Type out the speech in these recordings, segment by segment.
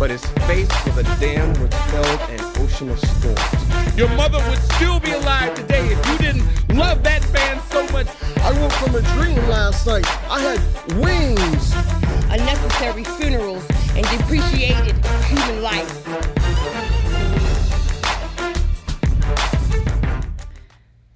but is faced with a dam which held an ocean of storms. Your mother would still be alive today if you didn't love that band so much. I woke from a dream last night. I had wings. Unnecessary funerals and depreciated human life.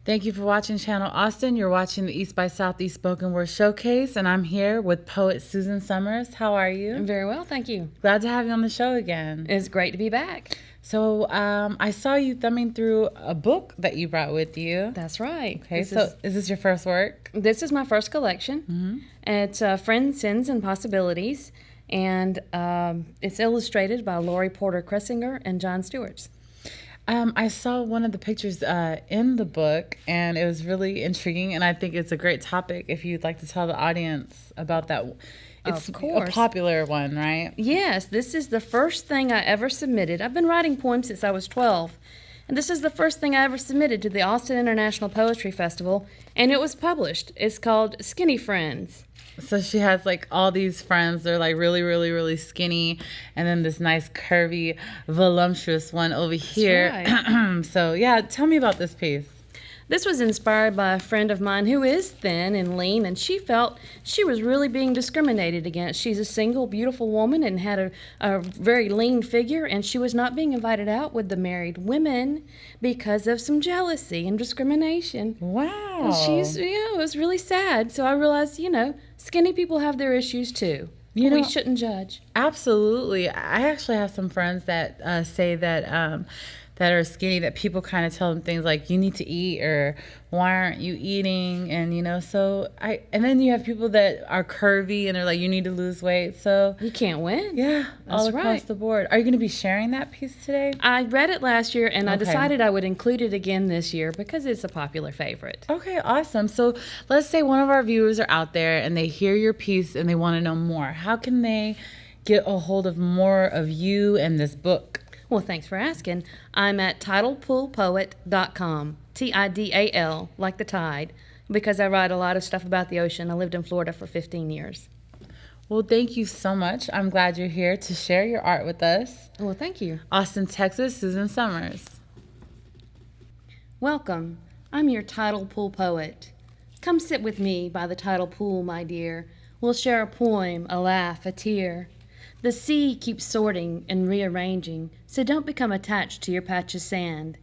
Thank you for watching Channel Austin. You're watching the East by Southeast Spoken Word Showcase, and I'm here with poet Susan Summers. How are you? I'm very well, thank you. Glad to have you on the show again. It's great to be back. So I saw you thumbing through a book that you brought with you. That's right. Okay, is this your first work? This is my first collection. Mm-hmm. It's Friends, Sins, and Possibilities, and it's illustrated by Lori Porter Kressinger and John Stewart's. I saw one of the pictures in the book, and it was really intriguing, and I think it's a great topic if you'd like to tell the audience about that. It's of course. A popular one, right? Yes, this is the first thing I ever submitted. I've been writing poems since I was 12, and this is the first thing I ever submitted to the Austin International Poetry Festival, and it was published. It's called Skinny Friends. So she has like all these friends. They're like really, really, really skinny, and then this nice curvy, voluptuous one over here. Right. So yeah, tell me about this piece. This was inspired by a friend of mine who is thin and lean, and she felt she was really being discriminated against. She's a single, beautiful woman and had a very lean figure, and she was not being invited out with the married women because of some jealousy and discrimination. Wow. And it was really sad. So I realized, skinny people have their issues too. We shouldn't judge. Absolutely. I actually have some friends that say that that are skinny, that people kind of tell them things like, you need to eat, or why aren't you eating? And and then you have people that are curvy and they're like, you need to lose weight. So you can't win. Yeah, that's all across the board. Are you going to be sharing that piece today? I read it last year, and Okay. I decided I would include it again this year because it's a popular favorite. Okay, awesome. So let's say one of our viewers are out there and they hear your piece and they want to know more. How can they get a hold of more of you and this book? Well, thanks for asking. I'm at tidalpoolpoet.com, Tidal, like the tide, because I write a lot of stuff about the ocean. I lived in Florida for 15 years. Well, thank you so much. I'm glad you're here to share your art with us. Well, thank you. Austin, Texas, Susan Summers. Welcome. I'm your tidal pool poet. Come sit with me by the tidal pool, my dear. We'll share a poem, a laugh, a tear. The sea keeps sorting and rearranging, so don't become attached to your patch of sand.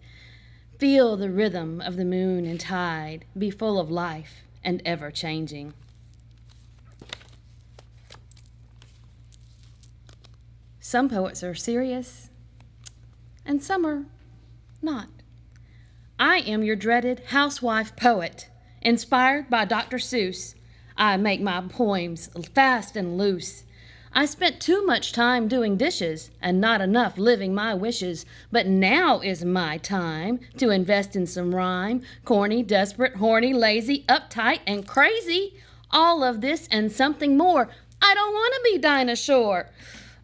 Feel the rhythm of the moon and tide, be full of life and ever changing. Some poets are serious, and some are not. I am your dreaded housewife poet, inspired by Dr. Seuss. I make my poems fast and loose. I spent too much time doing dishes and not enough living my wishes, but now is my time to invest in some rhyme. Corny, desperate, horny, lazy, uptight, and crazy. All of this and something more. I don't want to be Dinah Shore.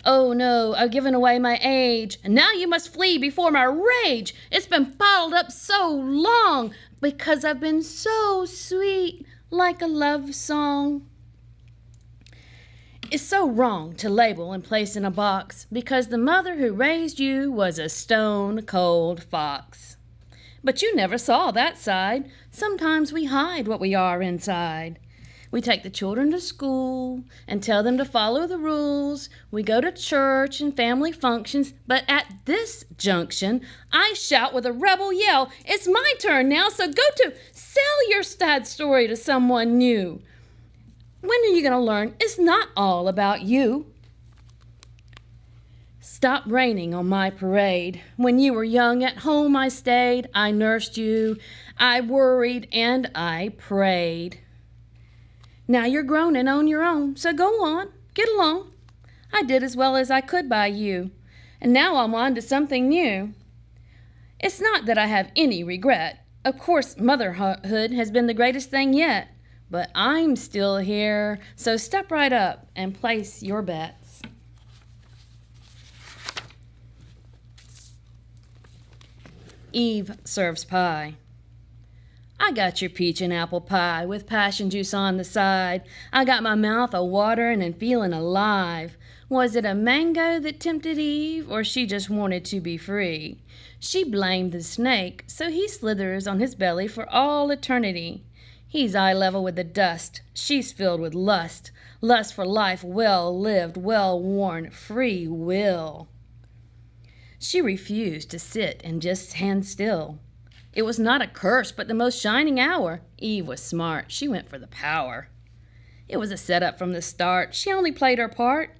Oh no, I've given away my age, and now you must flee before my rage. It's been bottled up so long because I've been so sweet, like a love song. It's so wrong to label and place in a box because the mother who raised you was a stone-cold fox. But you never saw that side. Sometimes we hide what we are inside. We take the children to school and tell them to follow the rules. We go to church and family functions, but at this junction, I shout with a rebel yell, it's my turn now, so go to sell your sad story to someone new. When are you going to learn it's not all about you? Stop raining on my parade. When you were young, at home I stayed. I nursed you. I worried and I prayed. Now you're grown and on your own, so go on, get along. I did as well as I could by you, and now I'm on to something new. It's not that I have any regret. Of course, motherhood has been the greatest thing yet. But I'm still here, so step right up and place your bets. Eve serves pie. I got your peach and apple pie with passion juice on the side. I got my mouth a-watering and feeling alive. Was it a mango that tempted Eve, or she just wanted to be free? She blamed the snake, so he slithers on his belly for all eternity. He's eye level with the dust. She's filled with lust. Lust for life well lived, well worn, free will. She refused to sit and just stand still. It was not a curse, but the most shining hour. Eve was smart. She went for the power. It was a setup from the start. She only played her part.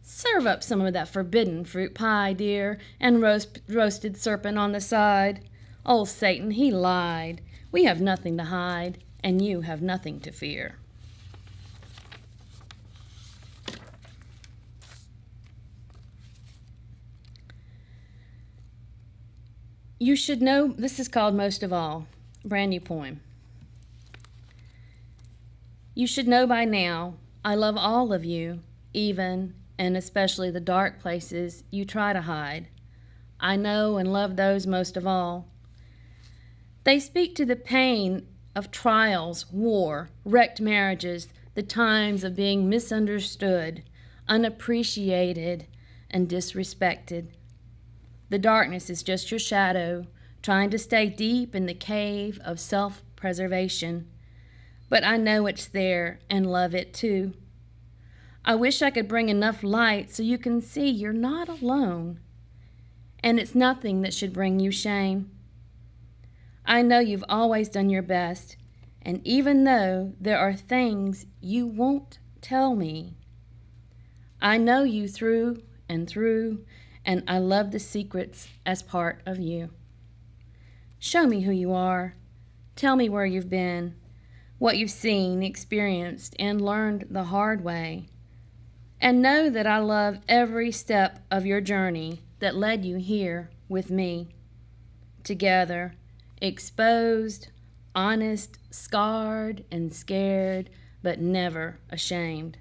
Serve up some of that forbidden fruit pie, dear, and roasted serpent on the side. Old Satan, he lied. We have nothing to hide, and you have nothing to fear. You should know, this is called Most of All, brand new poem. You should know by now, I love all of you, even and especially the dark places you try to hide. I know and love those most of all. They speak to the pain of trials, war, wrecked marriages, the times of being misunderstood, unappreciated, and disrespected. The darkness is just your shadow, trying to stay deep in the cave of self-preservation. But I know it's there and love it too. I wish I could bring enough light so you can see you're not alone. And it's nothing that should bring you shame. I know you've always done your best, and even though there are things you won't tell me, I know you through and through, and I love the secrets as part of you. Show me who you are. Tell me where you've been, what you've seen, experienced, and learned the hard way. And know that I love every step of your journey that led you here with me. Together, exposed, honest, scarred, and scared, but never ashamed.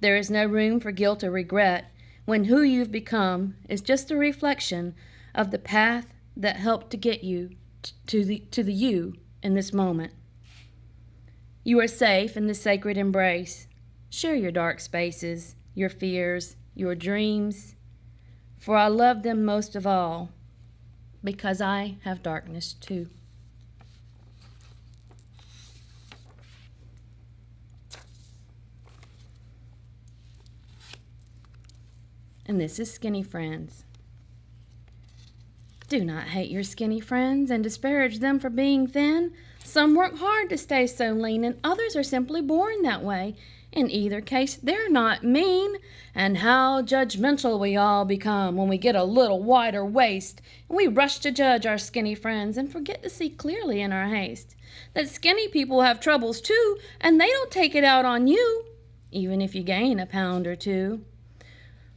There is no room for guilt or regret when who you've become is just a reflection of the path that helped to get you to the you in this moment. You are safe in the sacred embrace. Share your dark spaces, your fears, your dreams, for I love them most of all, because I have darkness too. And this is Skinny Friends. Do not hate your skinny friends and disparage them for being thin. Some work hard to stay so lean, and others are simply born that way. In either case, they're not mean. And how judgmental we all become when we get a little wider waist, and we rush to judge our skinny friends and forget to see clearly in our haste that skinny people have troubles too, and they don't take it out on you, even if you gain a pound or two.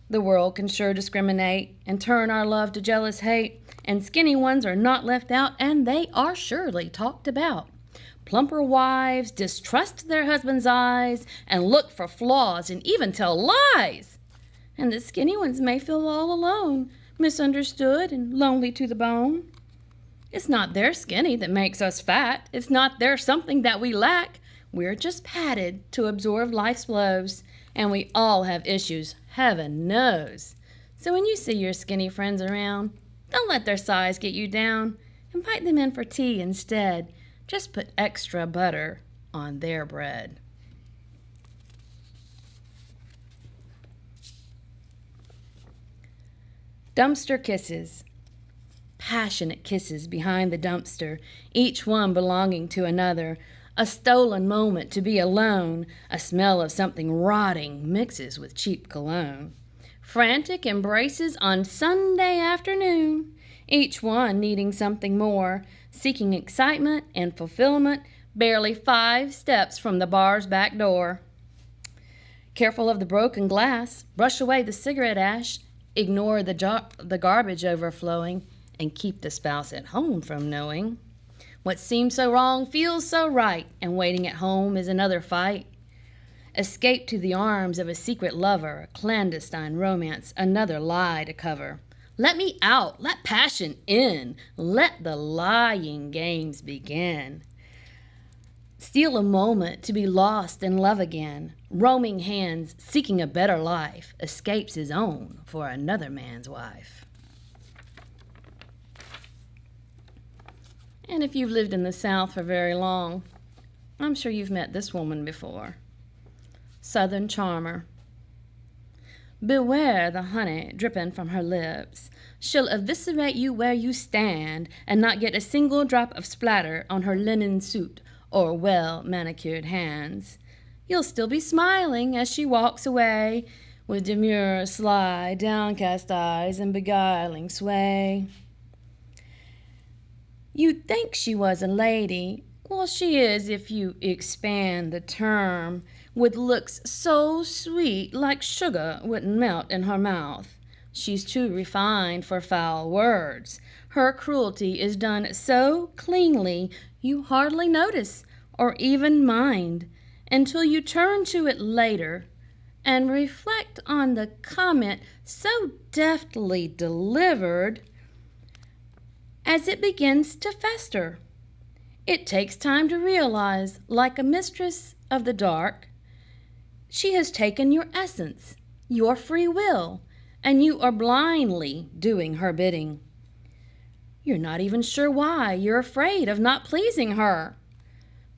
The world can sure discriminate and turn our love to jealous hate, and skinny ones are not left out, and they are surely talked about. Plumper wives distrust their husbands' eyes and look for flaws and even tell lies. And the skinny ones may feel all alone, misunderstood and lonely to the bone. It's not their skinny that makes us fat. It's not their something that we lack. We're just padded to absorb life's blows, and we all have issues, heaven knows. So when you see your skinny friends around, don't let their size get you down. Invite them in for tea instead. Just put extra butter on their bread. Dumpster kisses. Passionate kisses behind the dumpster, each one belonging to another. A stolen moment to be alone. A smell of something rotting mixes with cheap cologne. Frantic embraces on Sunday afternoon, each one needing something more, seeking excitement and fulfillment, barely 5 steps from the bar's back door. Careful of the broken glass, brush away the cigarette ash, ignore the garbage overflowing, and keep the spouse at home from knowing. What seems so wrong feels so right, and waiting at home is another fight. Escape to the arms of a secret lover, a clandestine romance, another lie to cover. Let me out, let passion in, let the lying games begin. Steal a moment to be lost in love again. Roaming hands, seeking a better life, escapes his own for another man's wife. And if you've lived in the South for very long, I'm sure you've met this woman before. Southern charmer. Beware the honey dripping from her lips. She'll eviscerate you where you stand and not get a single drop of splatter on her linen suit or well-manicured hands. You'll still be smiling as she walks away with demure, sly, downcast eyes and beguiling sway. You'd think she was a lady. Well, she is if you expand the term, with looks so sweet like sugar wouldn't melt in her mouth. She's too refined for foul words. Her cruelty is done so cleanly you hardly notice or even mind until you turn to it later and reflect on the comment so deftly delivered as it begins to fester. It takes time to realize, like a mistress of the dark, she has taken your essence, your free will, and you are blindly doing her bidding. You're not even sure why. You're afraid of not pleasing her.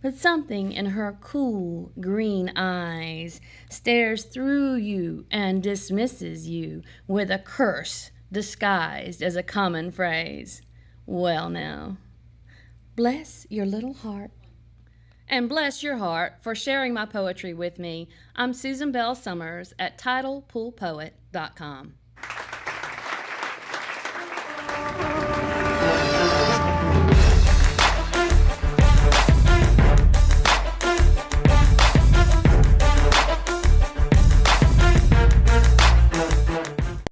But something in her cool green eyes stares through you and dismisses you with a curse disguised as a common phrase. Well now, bless your little heart. And bless your heart for sharing my poetry with me. I'm Susan Bell Summers at TitlePoolPoet.com.